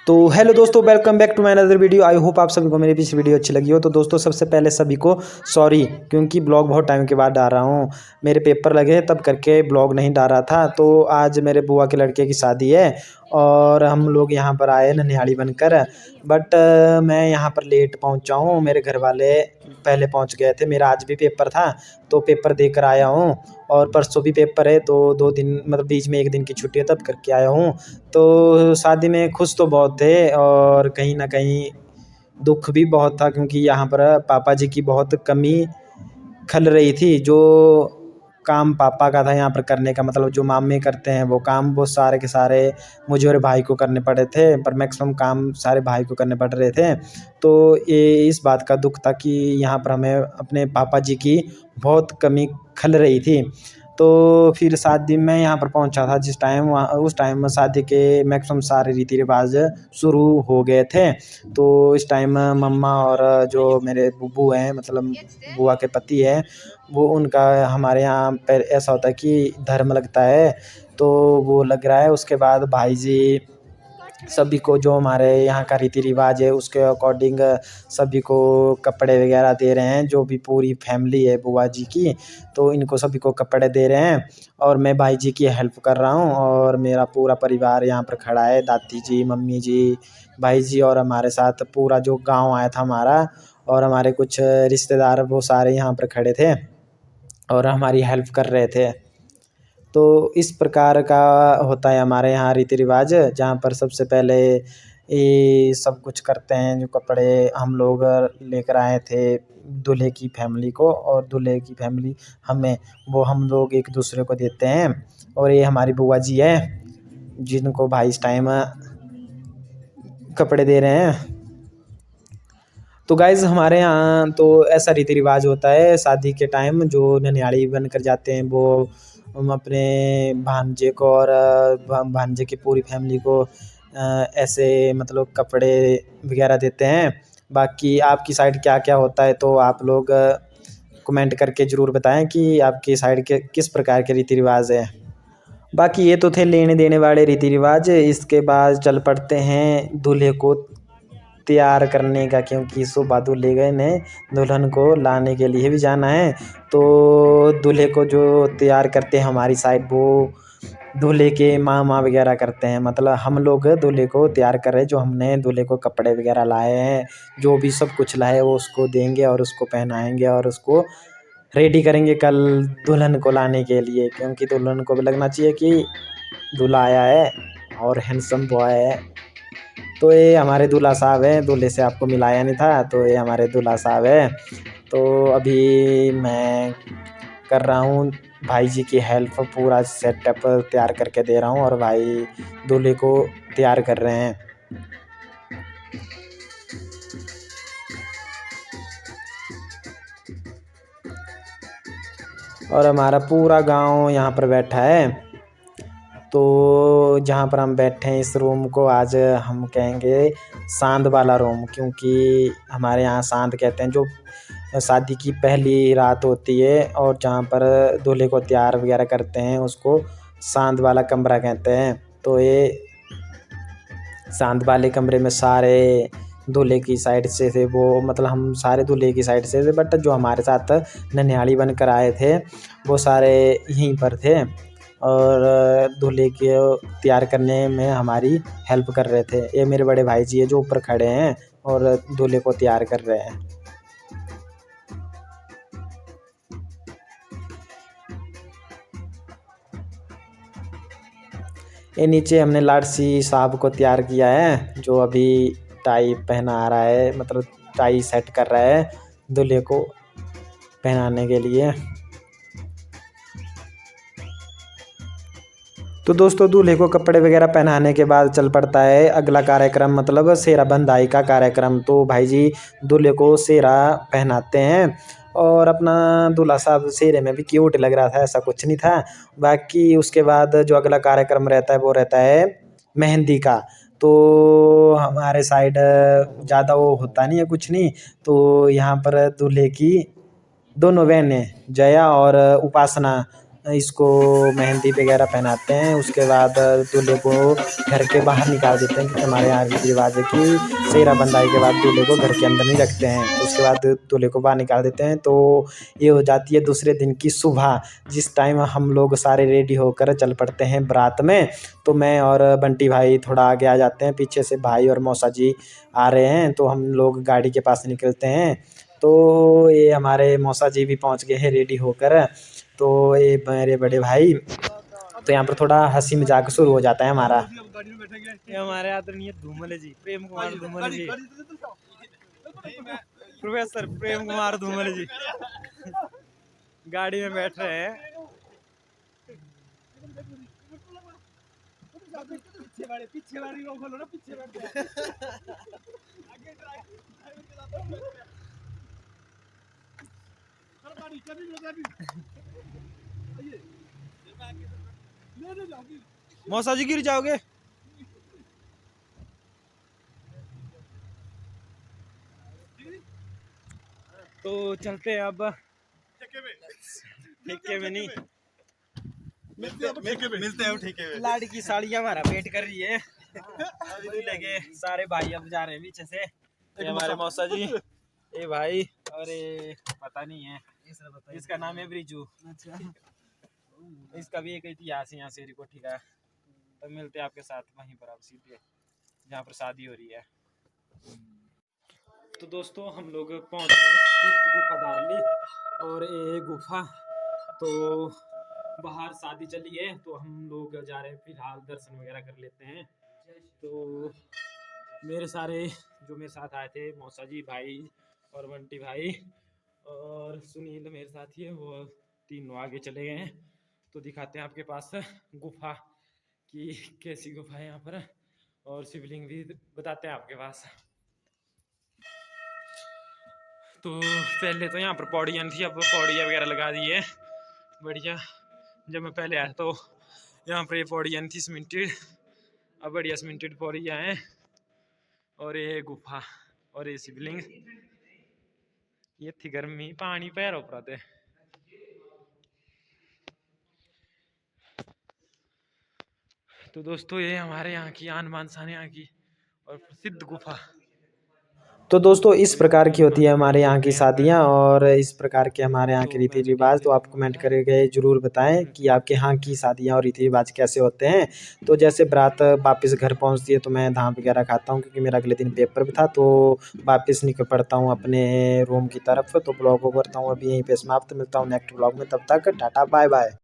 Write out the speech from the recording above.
तो हेलो दोस्तों, welcome back to my another video. I hope आप सभी को मेरी पिछली वीडियो अच्छी लगी हो। तो दोस्तों, सबसे पहले सभी को सॉरी, क्योंकि ब्लॉग बहुत टाइम के बाद डाल रहा हूँ। मेरे पेपर लगे तब करके ब्लॉग नहीं डाल रहा था। तो आज मेरे बुआ के लड़के की शादी है और हम लोग यहाँ पर आए ननिहाली बनकर। बट मैं यहाँ पर लेट पहुँचा हूँ। मेरे घर वाले पहले पहुँच गए थे। मेरा आज भी पेपर था तो पेपर देकर आया हूँ, और परसों भी पेपर है तो 2 दिन मतलब बीच में 1 दिन की छुट्टी है तब करके आया हूँ। तो शादी में खुश तो बहुत थे और कहीं न कहीं दुःख भी बहुत था, क्योंकि यहाँ पर पापा जी की बहुत कमी खल रही थी। जो काम पापा का था यहाँ पर करने का, मतलब जो मामे करते हैं वो काम, वो सारे के सारे मुझे और भाई को करने पड़े थे। पर मैक्सिमम काम सारे भाई को करने पड़ रहे थे। तो ये इस बात का दुःख था कि यहाँ पर हमें अपने पापा जी की बहुत कमी खल रही थी। तो फिर शादी में यहाँ पर पहुँचा था जिस टाइम, वहाँ उस टाइम शादी के मैक्सिमम सारे रीति रिवाज शुरू हो गए थे। तो इस टाइम मम्मा और जो मेरे बुब्बू हैं, मतलब बुआ के पति हैं, वो उनका हमारे यहाँ पर ऐसा होता है कि धर्म लगता है, तो वो लग रहा है। उसके बाद भाई जी सभी को, जो हमारे यहाँ का रीति रिवाज है उसके अकॉर्डिंग सभी को कपड़े वगैरह दे रहे हैं। जो भी पूरी फैमिली है बुआ जी की, तो इनको सभी को कपड़े दे रहे हैं और मैं भाई जी की हेल्प कर रहा हूँ। और मेरा पूरा परिवार यहाँ पर खड़ा है, दादी जी, मम्मी जी, भाई जी, और हमारे साथ पूरा जो गाँव आया था हमारा, और हमारे कुछ रिश्तेदार, वो सारे यहाँ पर खड़े थे और हमारी हेल्प कर रहे थे। तो इस प्रकार का होता है हमारे यहाँ रीति रिवाज, जहाँ पर सबसे पहले ये सब कुछ करते हैं। जो कपड़े हम लोग लेकर आए थे दूल्हे की फैमिली को, और दूल्हे की फैमिली हमें, वो हम लोग एक दूसरे को देते हैं। और ये हमारी बुआ जी है जिनको भाई इस टाइम कपड़े दे रहे हैं। तो गाइज़, हमारे यहाँ तो ऐसा रीति रिवाज होता है शादी के टाइम। जो ननिहाली बनकर जाते हैं वो हम अपने भांजे को और भांजे की पूरी फैमिली को ऐसे मतलब कपड़े वगैरह देते हैं। बाकी आपकी साइड क्या क्या होता है, तो आप लोग कमेंट करके ज़रूर बताएं कि आपकी साइड के किस प्रकार के रीति रिवाज है। बाकी ये तो थे लेने देने वाले रीति रिवाज। इसके बाद चल पड़ते हैं दूल्हे को तैयार करने का, क्योंकि सुबह दूल्हे गए ने दुल्हन को लाने के लिए भी जाना है। तो दूल्हे को जो तैयार करते हैं हमारी साइड, वो दूल्हे के मामा वगैरह करते हैं। मतलब हम लोग दूल्हे को तैयार कर रहे हैं। जो हमने दूल्हे को कपड़े वगैरह लाए हैं, जो भी सब कुछ लाए वो उसको देंगे और उसको पहनाएंगे और उसको रेडी करेंगे कल दुल्हन को लाने के लिए, क्योंकि दुल्हन को भी लगना चाहिए कि दूल्हा आया है और हैंडसम बॉय है। तो ये हमारे दूल्हा साहब हैं, दूल्हे से आपको मिलाया नहीं था, तो ये हमारे दूल्हा साहब हैं। तो अभी मैं कर रहा हूँ भाई जी की हेल्प, पूरा सेटअप तैयार करके दे रहा हूँ और भाई दूल्हे को तैयार कर रहे हैं। और हमारा पूरा गांव यहाँ पर बैठा है। तो जहाँ पर हम बैठे हैं, इस रूम को आज हम कहेंगे सांद वाला रूम, क्योंकि हमारे यहाँ सांद कहते हैं जो शादी की पहली रात होती है और जहाँ पर दूल्हे को तैयार वगैरह करते हैं उसको सांद वाला कमरा कहते हैं। तो ये सांद वाले कमरे में सारे दूल्हे की साइड से थे, वो मतलब हम सारे दूल्हे की साइड से थे, बट जो हमारे साथ ननिहाली बनकर आए थे वो सारे यहीं पर थे और दूल्हे के तैयार करने में हमारी हेल्प कर रहे थे। ये मेरे बड़े भाई जी है जो ऊपर खड़े हैं और दूल्हे को तैयार कर रहे हैं। ये नीचे हमने लाडसी साहब को तैयार किया है, जो अभी टाई पहना रहा है, मतलब टाई सेट कर रहा है दूल्हे को पहनाने के लिए। तो दोस्तों, दूल्हे को कपड़े वगैरह पहनाने के बाद चल पड़ता है अगला कार्यक्रम, मतलब सेहरा बंधाई का कार्यक्रम। तो भाई जी दूल्हे को सेहरा पहनाते हैं और अपना दूल्हा साहब सेहरे में भी क्यूट लग रहा था, ऐसा कुछ नहीं था। बाकी उसके बाद जो अगला कार्यक्रम रहता है वो रहता है मेहंदी का। तो हमारे साइड ज़्यादा वो होता नहीं है, कुछ नहीं। तो यहाँ पर दूल्हे की दोनों बहनें जया और उपासना इसको मेहंदी वगैरह पहनाते हैं। उसके बाद दूल्हे को घर के बाहर निकाल देते हैं, क्योंकि हमारे यहाँ रीति रिवाज है कि सेहरा बंधाई के बाद दूल्हे को घर के अंदर नहीं रखते हैं। तो उसके बाद दूल्हे को बाहर निकाल देते हैं। तो ये हो जाती है दूसरे दिन की सुबह, जिस टाइम हम लोग सारे रेडी होकर चल पड़ते हैं बारात में। तो मैं और बंटी भाई थोड़ा आगे आ जाते हैं, पीछे से भाई और मौसा जी आ रहे हैं। तो हम लोग गाड़ी के पास निकलते हैं। तो ये हमारे मौसा जी भी पहुंच गए हैं रेडी होकर। तो ये मेरे बड़े भाई, तो यहाँ पर थोड़ा हंसी मजाक शुरू हो जाता है हमारा। ये हमारे आदरणीय धूमल जी, प्रेम कुमार धूमल जी, प्रोफेसर प्रेम कुमार धूमल जी गाड़ी में बैठ रहे हैं। पीछे वाली को खोलो ना, पीछे बैठ मौसा जी गिर जाओगे। तो चलते हैं अब ठेके में नहीं, मिलते हैं ठेके में। लाड़ी की साड़ियाँ हमारा वेट कर रही है। अभी दूल्हे के सारे भाई अब जा रहे हैं पीछे से। ये हमारे मौसा जी, ये भाई, और ये पता नहीं है, इसका नाम है ब्रिजू। इसका भी एक इतिहास है यहाँ से कोठी का। तो मिलते हैं आपके साथ वहीं पर, आप सीधे जहाँ पर शादी हो रही है। तो दोस्तों हम लोग पहुँच गए गुफा दारली, और ये गुफा तो बाहर शादी चली है, तो हम लोग जा रहे हैं फिलहाल दर्शन वगैरह कर लेते हैं। तो मेरे सारे जो मेरे साथ आए थे, मौसा जी, भाई और बंटी भाई और सुनील मेरे साथी है, वो तीनों आगे चले गए हैं। तो दिखाते हैं आपके पास गुफा की कैसी गुफा है यहाँ पर, और शिवलिंग भी बताते हैं आपके पास। तो पहले तो यहाँ पर पौड़ियाँ थी, अब पौड़ियाँ वगैरह लगा दी है बढ़िया। जब मैं पहले आया तो यहाँ पर ये पौड़ियाँ थी सीमेंटेड, अब बढ़िया सीमेंटेड पौड़ियाँ हैं। और ये गुफा और ये शिवलिंग, ये थी गर्मी पानी पैर ऊपर थे। तो दोस्तों ये हमारे यहाँ की आन बान शान यहाँ की और प्रसिद्ध गुफा। तो दोस्तों इस प्रकार की होती है हमारे यहाँ की शादियाँ, और इस प्रकार के हमारे यहाँ के रीति रिवाज। तो आप कमेंट करके ज़रूर बताएं कि आपके यहाँ की शादियाँ और रीति रिवाज कैसे होते हैं। तो जैसे बारात वापस घर पहुँचती है तो मैं धाम वगैरह खाता हूँ, क्योंकि मेरा अगले दिन पेपर भी था। तो वापस निकल पड़ता हूँ अपने रूम की तरफ। तो ब्लॉग को करता हूँ अभी यहीं पे समाप्त। मिलता हूँ नेक्स्ट ब्लॉग में, तब तक टाटा बाय बाय।